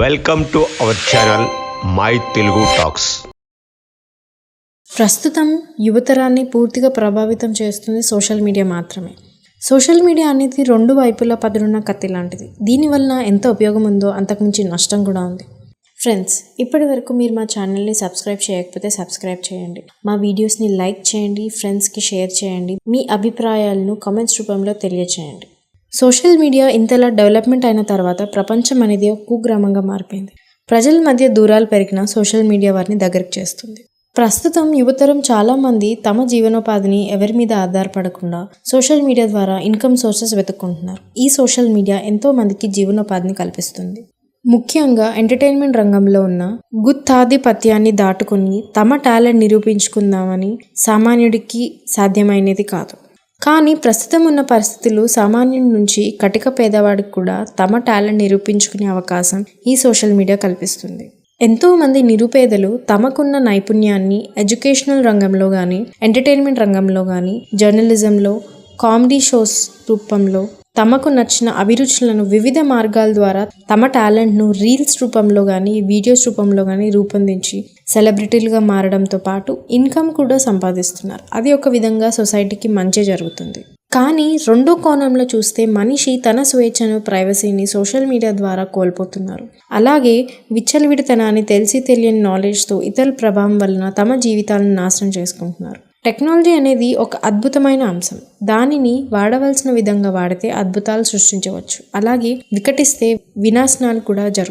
Welcome to our channel my Telugu talks. ప్రస్తుతం యువతరాన్ని పూర్తిగా ప్రభావితం చేస్తుంది సోషల్ మీడియా మాత్రమే. సోషల్ మీడియా అనేది రెండు వైపులా పదునున్న కత్తి లాంటిది. దీనివల్ల ఎంత ఉపయోగం ఉందో అంతకుమించి నష్టం కూడా ఉంది. ఫ్రెండ్స్, ఇప్పటి వరకు మీరు మా ఛానల్ని సబ్స్క్రైబ్ చేయకపోతే సబ్స్క్రైబ్ చేయండి. మా వీడియోస్ని లైక్ చేయండి, ఫ్రెండ్స్కి షేర్ చేయండి. మీ అభిప్రాయాలను కామెంట్స్ రూపంలో తెలియచేయండి. సోషల్ మీడియా ఇంతలా డెవలప్మెంట్ అయిన తర్వాత ప్రపంచం అనేది ఒక కుగ్రామంగా మారిపోయింది. ప్రజల మధ్య దూరాలు పెరిగినా సోషల్ మీడియా వారిని దగ్గరికి చేస్తుంది. ప్రస్తుతం యువతరం చాలామంది తమ జీవనోపాధిని ఎవరి మీద ఆధారపడకుండా సోషల్ మీడియా ద్వారా ఇన్కమ్ సోర్సెస్ వెతుక్కుంటున్నారు. ఈ సోషల్ మీడియా ఎంతో మందికి జీవనోపాధిని కల్పిస్తుంది. ముఖ్యంగా ఎంటర్టైన్మెంట్ రంగంలో ఉన్న గుత్తాధిపత్యాన్ని దాటుకుని తమ టాలెంట్ నిరూపించుకుందామని సామాన్యుడికి సాధ్యమైనది కాదు. కానీ ప్రస్తుతం ఉన్న పరిస్థితులు సామాన్యుడి నుంచి కటిక పేదవాడికి కూడా తమ టాలెంట్ నిరూపించుకునే అవకాశం ఈ సోషల్ మీడియా కల్పిస్తుంది. ఎంతోమంది నిరుపేదలు తమకున్న నైపుణ్యాన్ని ఎడ్యుకేషనల్ రంగంలో కానీ, ఎంటర్టైన్మెంట్ రంగంలో కానీ, జర్నలిజంలో, కామెడీ షోస్ రూపంలో తమకు నచ్చిన అభిరుచులను వివిధ మార్గాల ద్వారా తమ టాలెంట్ను రీల్స్ రూపంలో కానీ, వీడియోస్ రూపంలో కానీ రూపొందించి సెలబ్రిటీలుగా మారడంతో పాటు ఇన్కమ్ కూడా సంపాదిస్తున్నారు. అది ఒక విధంగా సొసైటీకి మంచి జరుగుతుంది. కానీ రెండో కోణంలో చూస్తే మనిషి తన స్వేచ్ఛను, ప్రైవసీని సోషల్ మీడియా ద్వారా కోల్పోతున్నారు. అలాగే విచ్చలవిడితనాన్ని, తెలిసి తెలియని నాలెడ్జ్తో ఇతరుల ప్రభావం వలన తమ జీవితాలను నాశనం చేసుకుంటున్నారు. టెక్నాలజీ అనేది ఒక అద్భుతమైన అంశం. దానిని వాడవలసిన విధంగా వాడితే అద్భుతాలు సృష్టించవచ్చు. అలాగే వికటిస్తే వినాశనాలు కూడా జరుగుతాయి.